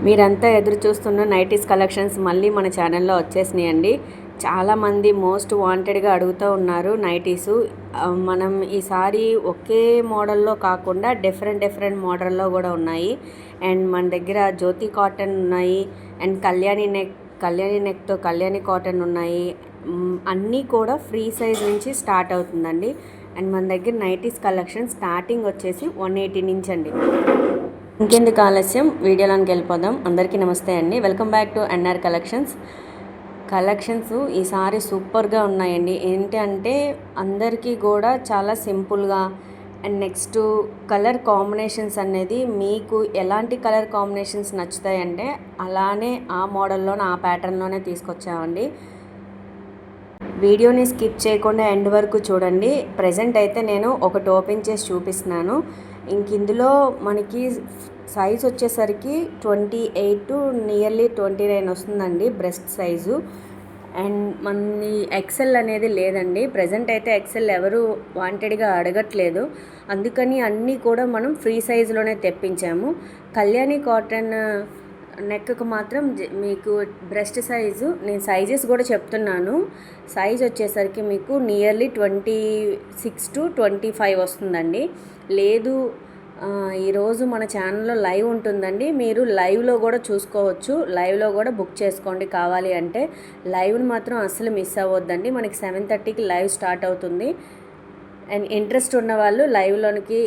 మీరంతా ఎదురు చూస్తున్న నైటీస్ కలెక్షన్స్ మళ్ళీ మన ఛానల్లో వచ్చేసినాయండి. చాలామంది మోస్ట్ వాంటెడ్గా అడుగుతూ ఉన్నారు నైటీసు. మనం ఈసారి ఒకే మోడల్లో కాకుండా డిఫరెంట్ మోడల్లో కూడా ఉన్నాయి. అండ్ మన దగ్గర జ్యోతి కాటన్ ఉన్నాయి, అండ్ కళ్యాణి నెక్తో కళ్యాణి కాటన్ ఉన్నాయి. అన్నీ కూడా ఫ్రీ సైజ్ నుంచి స్టార్ట్ అవుతుందండి. అండ్ మన దగ్గర నైటీస్ కలెక్షన్ స్టార్టింగ్ వచ్చేసి 180 నుంచి అండి. ఇంకెందుకు ఆలస్యం, వీడియోలోకి వెళ్ళిపోదాం. అందరికీ నమస్తే అండి. Welcome back to NR collections ఈసారి సూపర్గా ఉన్నాయండి. ఏంటంటే అందరికీ కూడా చాలా సింపుల్గా, అండ్ నెక్స్ట్ కలర్ కాంబినేషన్స్ అనేది మీకు ఎలాంటి కలర్ కాంబినేషన్స్ నచ్చుతాయంటే అలానే ఆ మోడల్లోనే ఆ ప్యాటర్న్లోనే తీసుకొచ్చామండి. వీడియోని స్కిప్ చేయకుండా ఎండ్ వరకు చూడండి. ప్రజెంట్ అయితే నేను ఒకటి ఓపెన్ చేసి చూపిస్తున్నాను. ఇందులో మనకి సైజ్ వచ్చేసరికి 28 to నియర్లీ 29 వస్తుందండి బ్రెస్ట్ సైజు. అండ్ మన ఎక్సెల్ అనేది లేదండి. ప్రజెంట్ అయితే ఎక్సెల్ ఎవరు వాంటెడ్గా అడగట్లేదు, అందుకని అన్నీ కూడా మనం ఫ్రీ సైజులోనే తెప్పించాము. కళ్యాణి కాటన్ నెక్కు మాత్రం మీకు బ్రెస్ట్ సైజు, నేను సైజెస్ కూడా చెప్తున్నాను. సైజ్ వచ్చేసరికి మీకు నియర్లీ 26 to 25 వస్తుందండి. లేదు, ఈరోజు మన ఛానల్లో లైవ్ ఉంటుందండి, మీరు లైవ్లో కూడా చూసుకోవచ్చు. లైవ్లో కూడా బుక్ చేసుకోండి కావాలి అంటే. లైవ్ని మాత్రం అస్సలు మిస్ అవ్వద్దండి. మనకి 7:30కి లైవ్ స్టార్ట్ అవుతుంది. అండ్ ఇంట్రెస్ట్ ఉన్న వాళ్ళు లైవ్లోనికి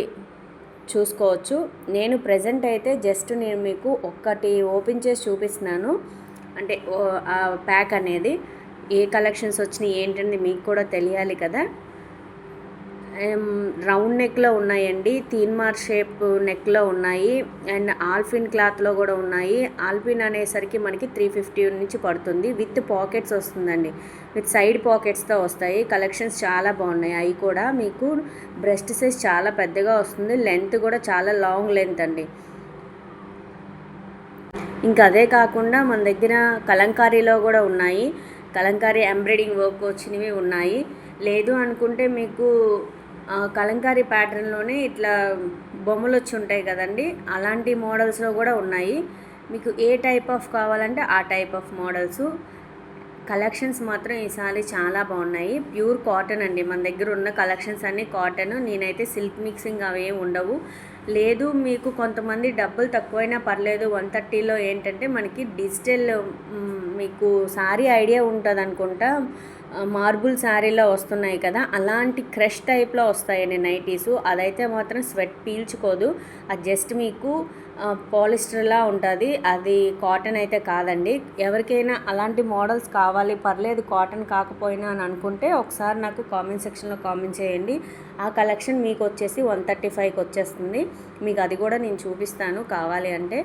చూసుకోవచ్చు. నేను ప్రజెంట్ అయితే జస్ట్ నేను మీకు ఒక్కటి ఓపెన్ చేసి చూపిస్తున్నాను. అంటే ఆ ప్యాక్ అనేది ఏ కలెక్షన్స్ వచ్చినాయి ఏంటండి మీకు కూడా తెలియాలి కదా. రౌండ్ నెక్లో ఉన్నాయండి, తీన్మార్ షేప్ నెక్లో ఉన్నాయి, అండ్ ఆల్పిన్ క్లాత్లో కూడా ఉన్నాయి. ఆల్పిన్ అనేసరికి మనకి 350 నుంచి పడుతుంది. విత్ పాకెట్స్ వస్తుందండి, విత్ సైడ్ పాకెట్స్తో వస్తాయి. కలెక్షన్స్ చాలా బాగున్నాయి. అవి కూడా మీకు బ్రెస్ట్ సైజ్ చాలా పెద్దగా వస్తుంది, లెంత్ కూడా చాలా లాంగ్ లెంత్ అండి. ఇంకా అదే కాకుండా మన దగ్గర కలంకారీలో కూడా ఉన్నాయి. కలంకారీ ఎంబ్రాయిడింగ్ వర్క్ వచ్చినవి ఉన్నాయి. లేదు అనుకుంటే మీకు కలంకారీ ప్యాటర్న్లోనే ఇట్లా బొమ్మలు వచ్చి ఉంటాయి కదండి, అలాంటి మోడల్స్లో కూడా ఉన్నాయి. మీకు ఏ టైప్ ఆఫ్ కావాలంటే ఆ టైప్ ఆఫ్ మోడల్స్. కలెక్షన్స్ మాత్రం ఈసారి చాలా బాగున్నాయి. ప్యూర్ కాటన్ అండి, మన దగ్గర ఉన్న కలెక్షన్స్ అన్నీ కాటన్. నేనైతే సిల్క్ మిక్సింగ్ అవి ఏమి ఉండవు. లేదు, మీకు కొంతమంది డబ్బులు తక్కువైనా పర్లేదు 130లో ఏంటంటే మనకి డిజిటల్, మీకు శారీ ఐడియా ఉంటుంది అనుకుంటా, మార్బుల్ శారీలో వస్తున్నాయి కదా, అలాంటి క్రష్ టైప్లో వస్తాయండి నైటీసు. అదైతే మాత్రం స్వెట్ పీల్చుకోదు, అది జస్ట్ మీకు పాలిస్టర్లా ఉంటుంది, అది కాటన్ అయితే కాదండి. ఎవరికైనా అలాంటి మోడల్స్ కావాలి, పర్లేదు కాటన్ కాకపోయినా అని అనుకుంటే ఒకసారి నాకు కామెంట్ సెక్షన్లో కామెంట్ చేయండి. ఆ కలెక్షన్ మీకు వచ్చేసి 135కి వచ్చేస్తుంది. మీకు అది కూడా నేను చూపిస్తాను కావాలి అంటే.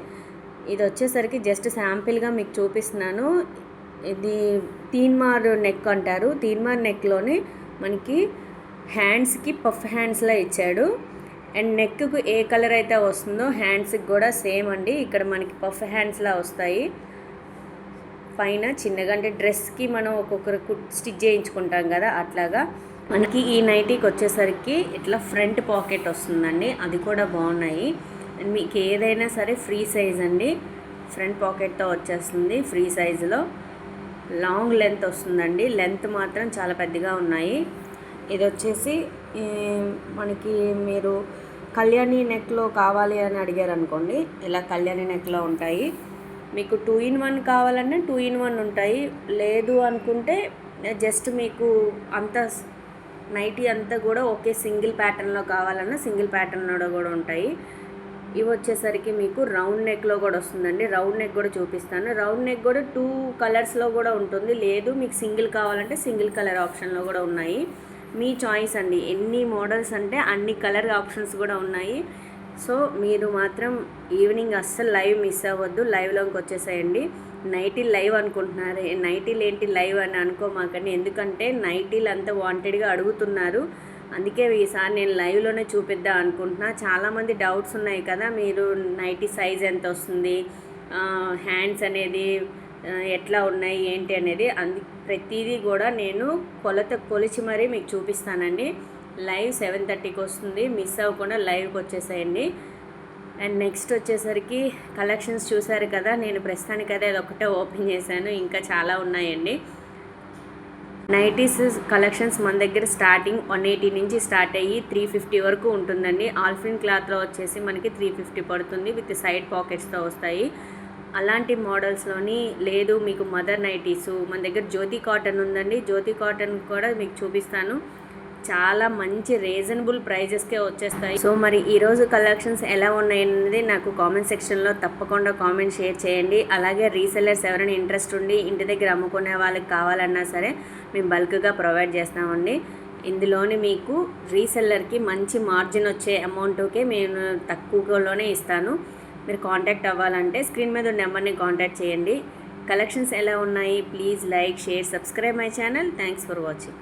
ఇది వచ్చేసరికి జస్ట్ శాంపిల్గా మీకు చూపిస్తున్నాను. ఇది తీన్మార్ నెక్ అంటారు. తీన్మార్ నెక్లోనే మనకి హ్యాండ్స్కి పఫ్ హ్యాండ్స్లా ఇచ్చాడు. అండ్ నెక్కు ఏ కలర్ అయితే వస్తుందో హ్యాండ్స్కి కూడా సేమ్ అండి. ఇక్కడ మనకి పఫ్ హ్యాండ్స్లా వస్తాయి. పైన చిన్నగా అంటే డ్రెస్కి మనం ఒక్కొక్కరు స్టిచ్ చేయించుకుంటాం కదా, అట్లాగా మనకి ఈ నైటీకి వచ్చేసరికి ఇట్లా ఫ్రంట్ పాకెట్ వస్తుందండి. అది కూడా బాగున్నాయి. అండ్ మీకు ఏదైనా సరే ఫ్రీ సైజ్ అండి, ఫ్రంట్ పాకెట్తో వచ్చేస్తుంది ఫ్రీ సైజులో. లాంగ్ లెంత్ వస్తుందండి, లెంత్ మాత్రం చాలా పెద్దగా ఉన్నాయి. ఇది వచ్చేసి మనకి మీరు కళ్యాణి నెక్లో కావాలి అని అడిగారు అనుకోండి, ఇలా కళ్యాణి నెక్లో ఉంటాయి. మీకు 2-in-1 కావాలన్నా 2-in-1 ఉంటాయి. లేదు అనుకుంటే జస్ట్ మీకు అంత నైటీ అంతా కూడా ఒకే సింగిల్ ప్యాటర్న్లో కావాలన్నా సింగిల్ ప్యాటర్న్లో కూడా ఉంటాయి. ఇవి వచ్చేసరికి మీకు రౌండ్ నెక్లో కూడా వస్తుందండి. రౌండ్ నెక్ కూడా చూపిస్తాను. రౌండ్ నెక్ కూడా 2 కలర్స్లో కూడా ఉంటుంది. లేదు మీకు సింగిల్ కావాలంటే సింగిల్ కలర్ ఆప్షన్లో కూడా ఉన్నాయి. మీ చాయిస్ అండి, ఎన్ని మోడల్స్ అంటే అన్ని కలర్ ఆప్షన్స్ కూడా ఉన్నాయి. సో మీరు మాత్రం ఈవినింగ్ అస్సలు లైవ్ మిస్ అవ్వద్దు, లైవ్లోకి వచ్చేసేయండి. నైటీలు లైవ్ అనుకుంటున్నారు, నైటీలు ఏంటి లైవ్ అని అనుకోమాకండి. ఎందుకంటే నైటీలు అంతా వాంటెడ్గా అడుగుతున్నారు, అందుకే ఈసారి నేను లైవ్లోనే చూపిద్దాం అనుకుంటున్నా. చాలామంది డౌట్స్ ఉన్నాయి కదా, మీరు నైటీ సైజ్ ఎంత వస్తుంది, హ్యాండ్స్ అనేది ఎట్లా ఉన్నాయి ఏంటి అనేది, ప్రతిదీ కూడా నేను కొలిచి మరీ మీకు చూపిస్తానండి. లైవ్ 7:30కి వస్తుంది, మిస్ అవ్వకుండా లైవ్కి వచ్చేసేయండి. అండ్ నెక్స్ట్ వచ్చేసరికి కలెక్షన్స్ చూసారు కదా, నేను ప్రస్తుతానికి అదే ఒకటే ఓపెన్ చేశాను, ఇంకా చాలా ఉన్నాయండి. నైటీస్ కలెక్షన్స్ మన దగ్గర స్టార్టింగ్ 180 నుంచి స్టార్ట్ అయ్యి 350 వరకు ఉంటుందండి. ఆల్ఫిన్ క్లాత్లో వచ్చేసి మనకి 350 పడుతుంది, విత్ సైడ్ పాకెట్స్తో వస్తాయి. అలాంటి మోడల్స్లోని లేదు మీకు మదర్ నైటీసు మన దగ్గర జ్యోతి కాటన్ ఉందండి. జ్యోతి కాటన్ కూడా మీకు చూపిస్తాను, చాలా మంచి రీజనబుల్ ప్రైజెస్కే వచ్చేస్తాయి. సో మరి ఈరోజు కలెక్షన్స్ ఎలా ఉన్నాయనేది నాకు కామెంట్ సెక్షన్లో తప్పకుండా కామెంట్ షేర్ చేయండి. అలాగే రీసెల్లర్స్ ఎవరైనా ఇంట్రెస్ట్ ఉండి ఇంటి దగ్గర అమ్ముకునే వాళ్ళకి కావాలన్నా సరే మేము బల్క్గా ప్రొవైడ్ చేస్తామండి. ఇందులోని మీకు రీసెల్లర్కి మంచి మార్జిన్ వచ్చే అమౌంట్కే నేను తక్కువలోనే ఇస్తాను. మీరు కాంటాక్ట్ అవ్వాలంటే స్క్రీన్ మీద ఉన్న నెంబర్ని కాంటాక్ట్ చేయండి. కలెక్షన్స్ ఎలా ఉన్నాయి, please like, share, subscribe my channel. Thanks for watching.